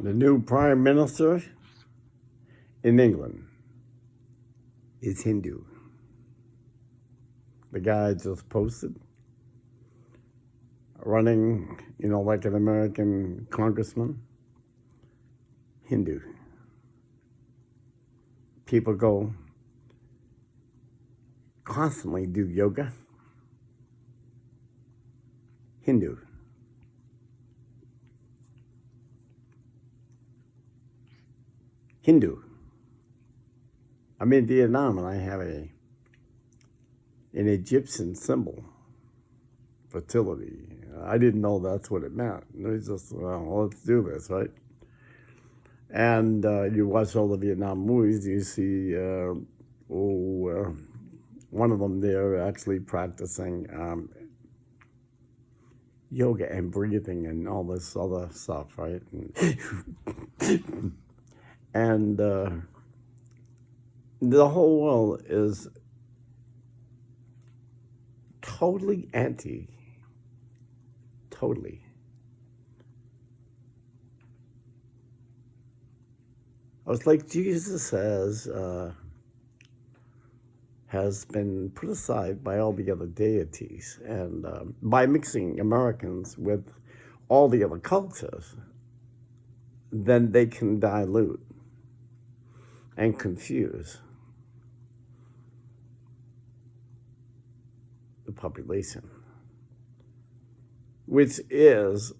The new prime minister in England is Hindu. The guy just posted, running, like an American congressman, Hindu. People go constantly do yoga, Hindu. Hindu. I'm in Vietnam and I have an Egyptian symbol, fertility. I didn't know that's what it meant. It was just, well, let's do this, right? And you watch all the Vietnam movies, you see, one of them there actually practicing yoga and breathing and all this other stuff, right? And the whole world is totally anti. Totally. It's like Jesus has been put aside by all the other deities, and by mixing Americans with all the other cultures, then they can dilute and confuse the population, which is,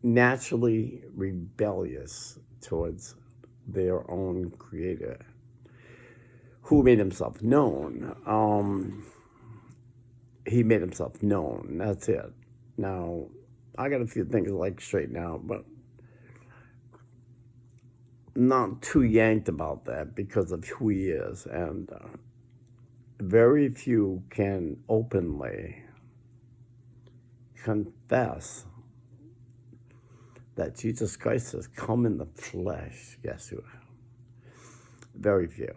naturally rebellious towards their own creator, who made himself known. He made himself known, that's it. Now, I got a few things like straighten out, but not too yanked about that because of who he is, and very few can openly confess that Jesus Christ has come in the flesh, Yeshua. Very few.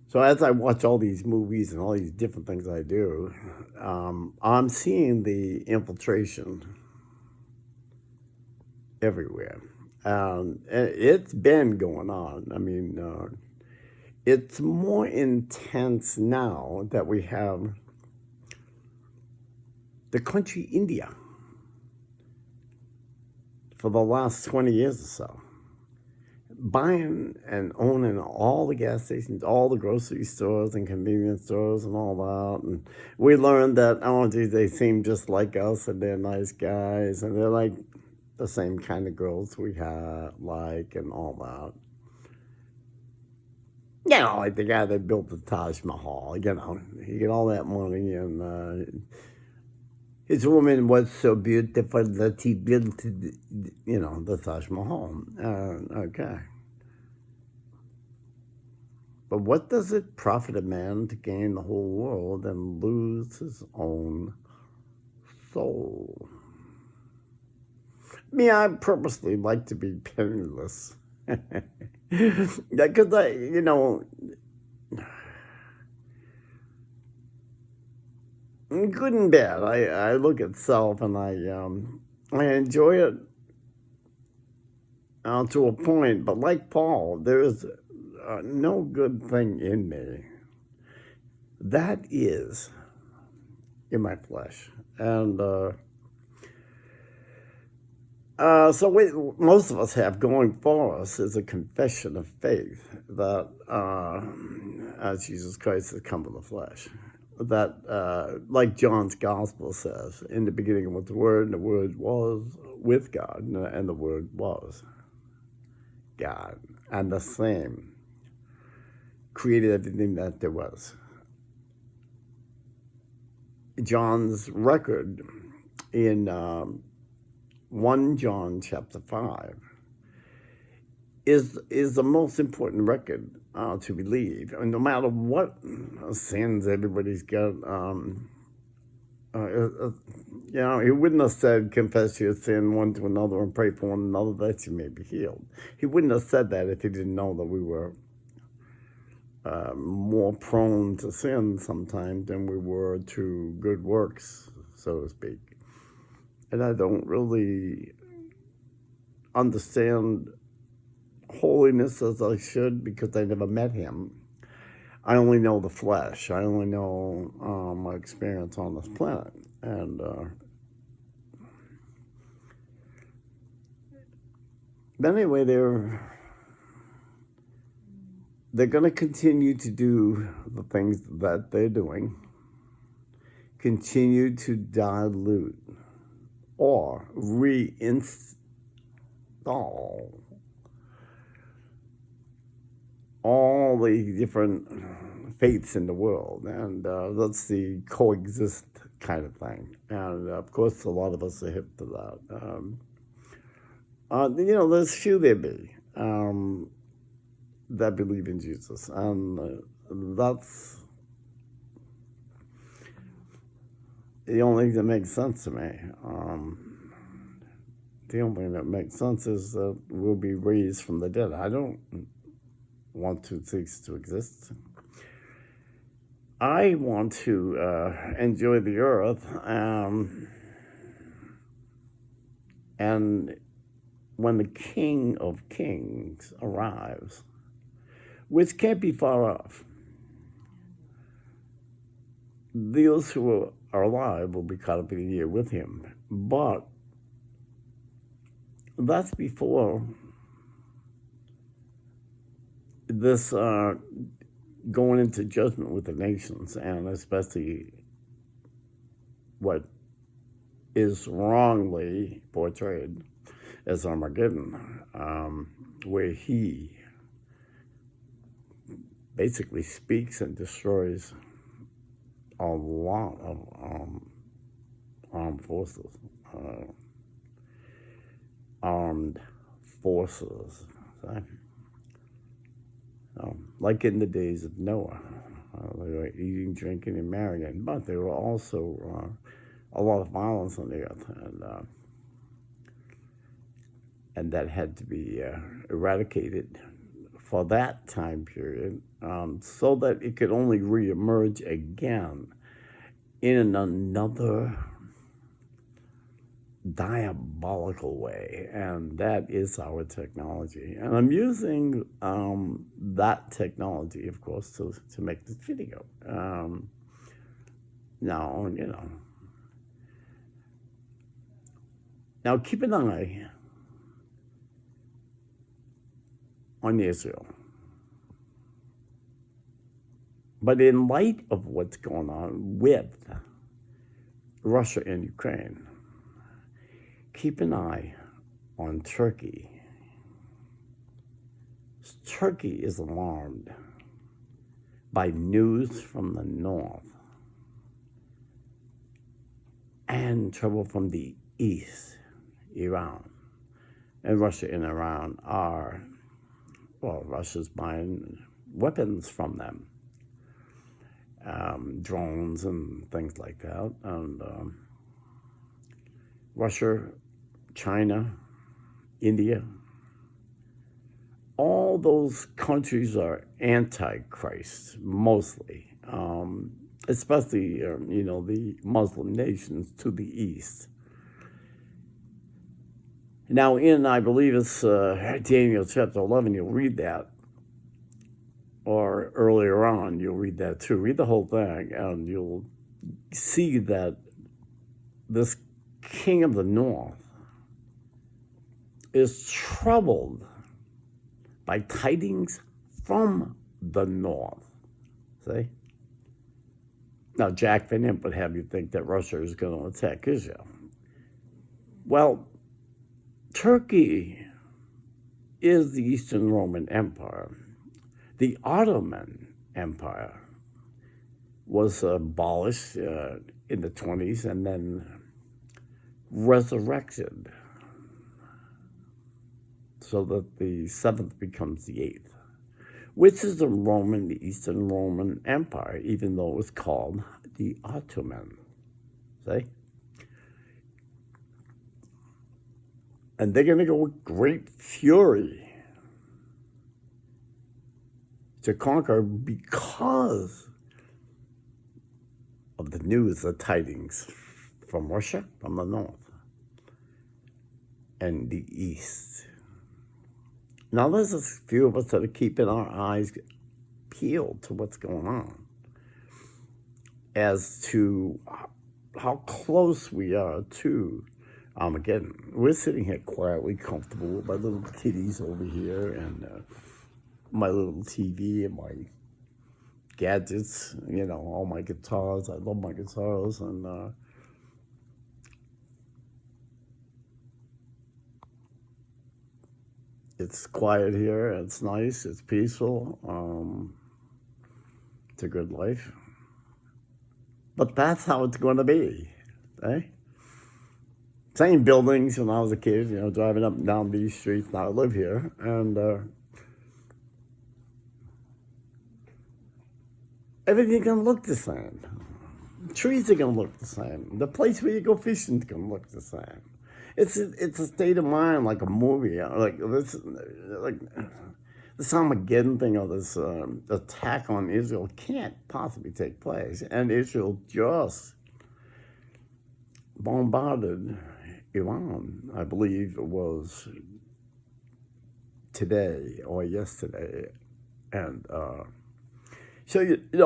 So as I watch all these movies and all these different things I do, I'm seeing the infiltration everywhere. It's been going on. I mean, it's more intense now that we have the country India for the last 20 years or so, buying and owning all the gas stations, all the grocery stores and convenience stores and all that. And we learned that, geez, they seem just like us and they're nice guys and they're like the same kind of girls we like and all that. Like the guy that built the Taj Mahal, he get all that money, and his woman was so beautiful that he built, the Taj Mahal. Okay. But what does it profit a man to gain the whole world and lose his own soul? I purposely like to be penniless. Because good and bad. I look at self and I enjoy it to a point, but like Paul, there is no good thing in me that is in my flesh. And so most of us have going for us is a confession of faith that Jesus Christ has come in the flesh. That, like John's gospel says, in the beginning was the Word, and the Word was with God, and the Word was God, and the same created everything that there was. John's record in 1 John chapter 5 is the most important record to believe. And no matter what sins everybody's got, he wouldn't have said, confess your sin one to another and pray for one another that you may be healed. He wouldn't have said that if he didn't know that we were more prone to sin sometimes than we were to good works so to speak. And I don't really understand holiness as I should because I never met him. I only know the flesh. I only know my experience on this planet. And but anyway, they're going to continue to do the things that they're doing, continue to dilute or reinstall all the different faiths in the world, and that's the coexist kind of thing. And of course, a lot of us are hip to that. There's few there be that believe in Jesus, and that's the only thing that makes sense to me. The only thing that makes sense is that we'll be raised from the dead. I don't want to cease to exist. I want to enjoy the earth, and when the King of Kings arrives, which can't be far off, those who are alive will be caught up in the air with him. But that's before this going into judgment with the nations, and especially what is wrongly portrayed as Armageddon, where he basically speaks and destroys a lot of armed forces. Like in the days of Noah. They were eating, drinking, and marrying, but there were also a lot of violence on the earth, and that had to be eradicated for that time period, so that it could only reemerge again in another diabolical way, and that is our technology. And I'm using that technology, of course, to make this video. Now keep an eye on Israel. But in light of what's going on with Russia and Ukraine, keep an eye on Turkey. Turkey is alarmed by news from the north and trouble from the east. Iran and Russia and Iran are, Russia's buying weapons from them, drones and things like that. And Russia, China, India, all those countries are antichrist, mostly, especially, the Muslim nations to the east. Now, I believe it's Daniel chapter 11, you'll read that, or earlier on, you'll read that too. Read the whole thing, and you'll see that this king of the north is troubled by tidings from the north. See? Now, Jack Van Imp would have you think that Russia is going to attack Israel. Well, Turkey is the Eastern Roman Empire. The Ottoman Empire was abolished in the 20s and then resurrected so that the 7th becomes the 8th, which is the Eastern Roman Empire, even though it was called the Ottoman. See? And they're going to go with great fury to conquer because of the news, the tidings from Russia, from the north, and the east. Now, there's a few of us that are keeping our eyes peeled to what's going on as to how close we are to Armageddon. We're sitting here quietly comfortable with my little kitties over here and my little TV and my gadgets, all my guitars. I love my guitars. And it's quiet here. It's nice. It's peaceful. It's a good life. But that's how it's going to be, eh? Same buildings when I was a kid, driving up and down these streets. Now I live here, and everything's going to look the same. Trees are going to look the same. The place where you go fishing is going to look the same. It's a state of mind, like a movie, like this Armageddon thing or this attack on Israel can't possibly take place. And Israel just bombarded Iran, I believe it was today or yesterday. And so,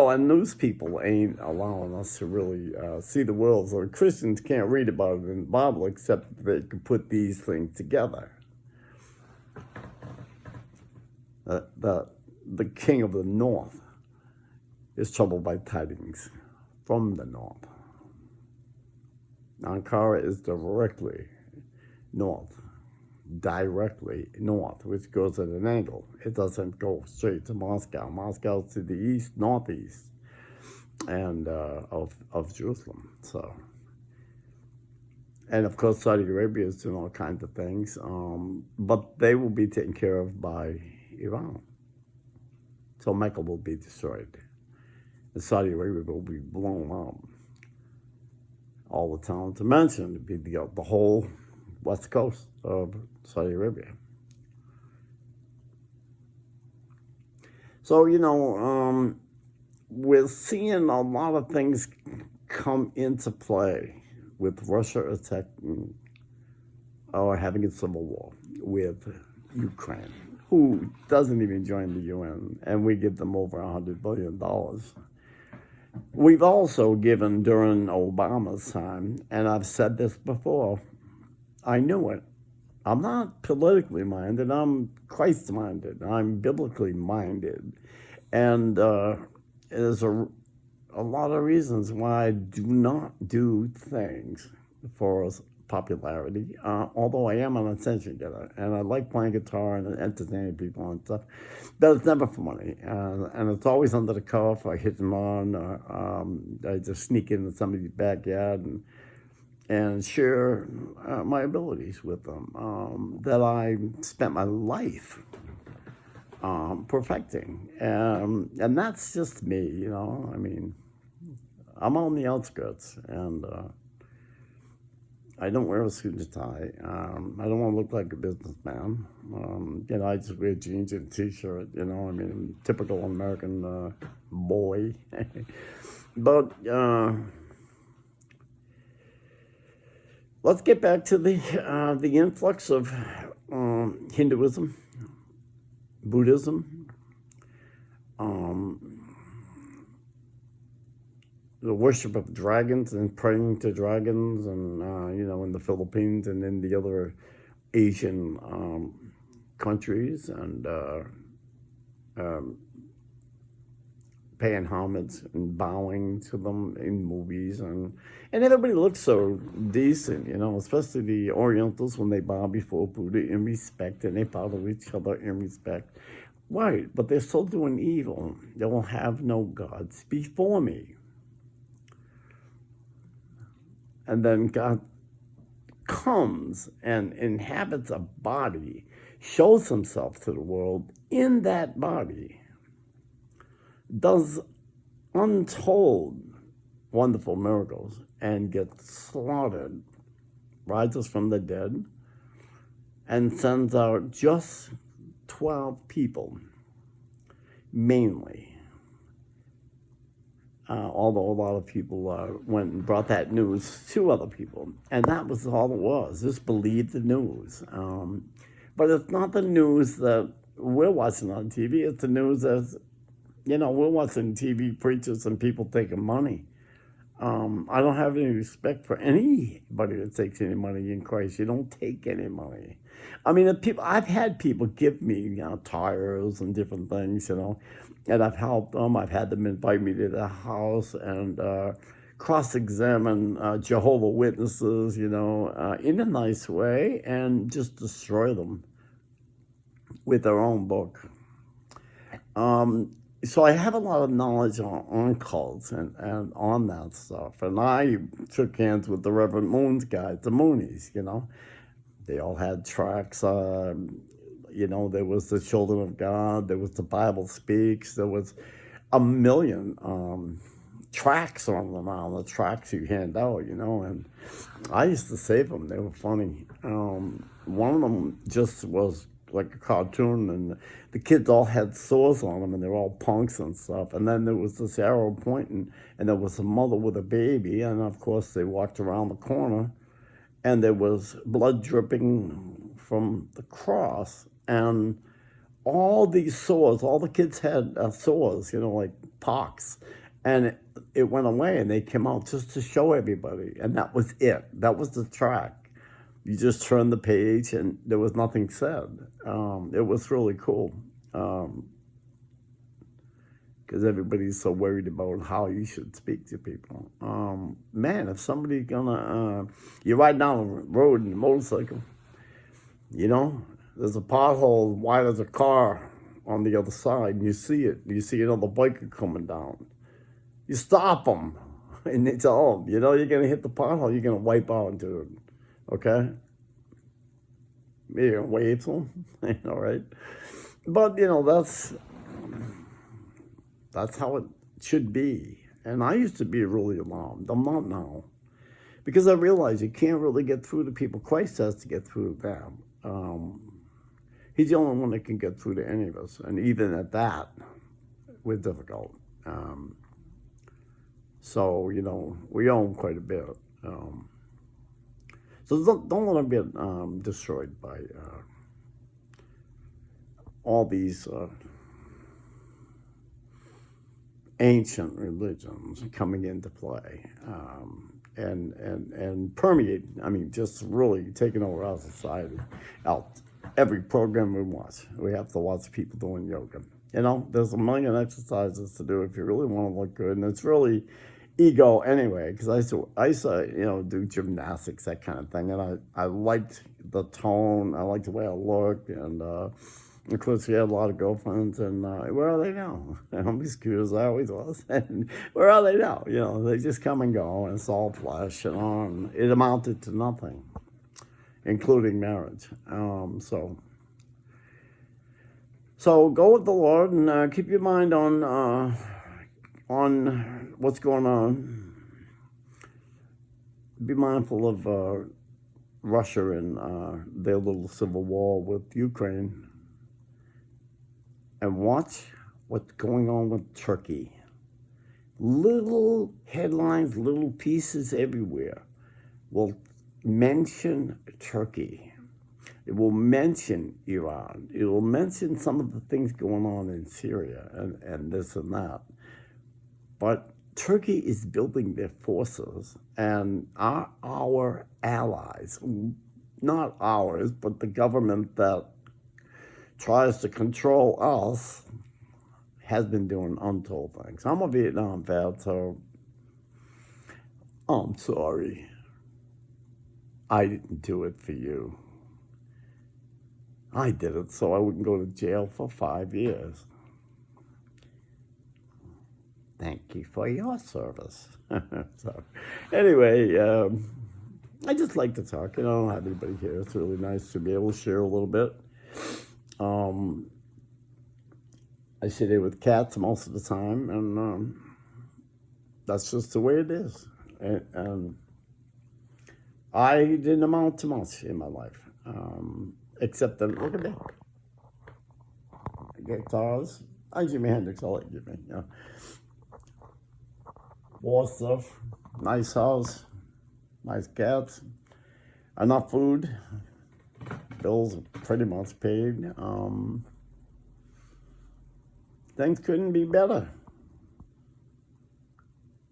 and news people ain't allowing us to really see the world. So Christians can't read about it in the Bible except that they can put these things together. The king of the north is troubled by tidings from the north. Ankara is directly north, which goes at an angle. It doesn't go straight to Moscow. Moscow's to the east, northeast, and of Jerusalem. So, and of course, Saudi Arabia is doing all kinds of things, but they will be taken care of by Iran. So Mecca will be destroyed. And Saudi Arabia will be blown up. All the towns to mention to be the whole west coast of Saudi Arabia. So, we're seeing a lot of things come into play with Russia attacking or having a civil war with Ukraine, who doesn't even join the UN, and we give them over $100 billion. We've also given during Obama's time, and I've said this before, I knew it. I'm not politically minded, I'm Christ-minded, I'm biblically minded. And there's a lot of reasons why I do not do things for popularity, although I am an attention getter, and I like playing guitar and entertaining people and stuff, but it's never for money, and it's always under the cuff. I hit them on, I just sneak into somebody's backyard and share my abilities with them that I spent my life perfecting, and that's just me, I mean, I'm on the outskirts, and I don't wear a suit and tie. I don't want to look like a businessman. I just wear jeans and a t-shirt, I mean, typical American boy. But let's get back to the influx of Hinduism, Buddhism, the worship of dragons and praying to dragons, and in the Philippines and in the other Asian countries, and paying homage and bowing to them in movies, and everybody looks so decent, especially the Orientals when they bow before Buddha in respect, and they bow to each other in respect. Right, but they're still doing evil. They will have no gods before me. And then God comes and inhabits a body, shows himself to the world in that body, does untold wonderful miracles, and gets slaughtered, rises from the dead, and sends out just 12 people, mainly, although a lot of people went and brought that news to other people. And that was all it was, just believe the news. But it's not the news that we're watching on TV, it's the news that, we're watching TV preachers and people taking money. I don't have any respect for anybody that takes any money in Christ. You don't take any money. I mean, I've had people give me, tires and different things, and I've helped them. I've had them invite me to their house and cross-examine Jehovah Witnesses, in a nice way, and just destroy them with their own book. So I have a lot of knowledge on cults and on that stuff. And I shook hands with the Reverend Moon's guys, the Moonies, They all had tracks. There was the Children of God. There was the Bible Speaks. There was a million tracks on them now, the tracks you hand out, And I used to save them. They were funny. One of them just was like a cartoon, and the kids all had swords on them, and they're all punks and stuff. And then there was this arrow pointing, and there was a mother with a baby, and of course they walked around the corner, and there was blood dripping from the cross, and all these swords, all the kids had swords, like pox, and it went away, and they came out just to show everybody, and that was it. That was the track. You just turned the page and there was nothing said. It was really cool because everybody's so worried about how you should speak to people. Man, if somebody's gonna, you're riding down the road in a motorcycle, there's a pothole wide as a car on the other side, and you see it. You see another biker coming down. You stop them, and they tell them, you're gonna hit the pothole, you're gonna wipe out into it. Okay? Maybe you're gonna wave to them, right? But that's how it should be. And I used to be really alarmed. I'm not now, because I realize you can't really get through to people. Christ has to get through to them. He's the only one that can get through to any of us, and even at that, we're difficult. So we own quite a bit. So don't let them get destroyed by all these ancient religions coming into play and permeating. I mean, just really taking over our society. Every program we watch, we have to watch people doing yoga. There's a million exercises to do if you really want to look good, and it's really ego anyway, because I used to do gymnastics, that kind of thing, and I liked the tone, I liked the way I looked, and of course we had a lot of girlfriends, and where are they now? I'm as cute as I always was, and where are they now? They just come and go, and it's all flesh, and it amounted to nothing, including marriage. So go with the Lord, and keep your mind on what's going on. Be mindful of Russia and their little civil war with Ukraine. And watch what's going on with Turkey. Little headlines, little pieces everywhere will mention Turkey. It will mention Iran. It will mention some of the things going on in Syria and this and that. But Turkey is building their forces, and our allies, not ours, but the government that tries to control us, has been doing untold things. I'm a Vietnam vet, so I'm sorry. I didn't do it for you. I did it so I wouldn't go to jail for 5 years. Thank you for your service. So, anyway, I just like to talk. I don't have anybody here. It's really nice to be able to share a little bit. I sit here with cats most of the time, and that's just the way it is. And I didn't amount to much in my life, except that, look at that. Guitars. I'm Jimi Hendrix, I'll let you me. war stuff, nice house, nice cats, enough food, bills pretty much paid. Things couldn't be better.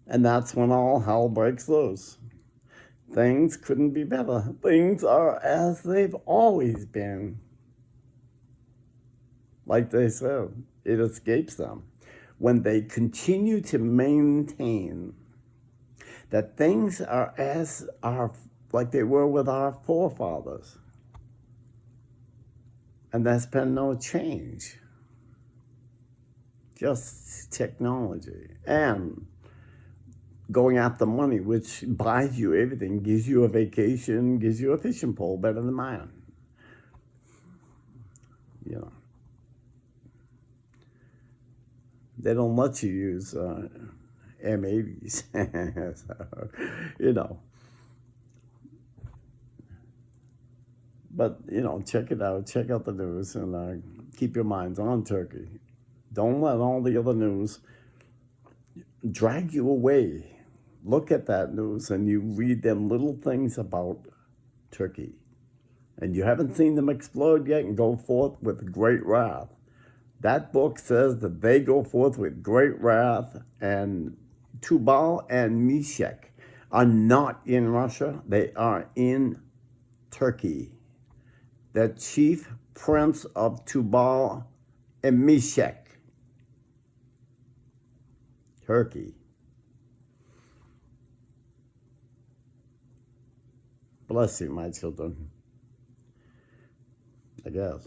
And that's when all hell breaks loose. Things couldn't be better. Things are as they've always been. Like they said, it escapes them. When they continue to maintain that things are like they were with our forefathers. And there's been no change. Just technology. And going after money, which buys you everything, gives you a vacation, gives you a fishing pole better than mine. You know. They don't let you use M80s. So, you know. But, you know, check it out. Check out the news and keep your minds on Turkey. Don't let all the other news drag you away. Look at that news and you read them little things about Turkey. And you haven't seen them explode yet and go forth with great wrath. That book says that they go forth with great wrath, and Tubal and Meshach are not in Russia. They are in Turkey. The chief prince of Tubal and Meshach. Turkey. Bless you, my children. I guess.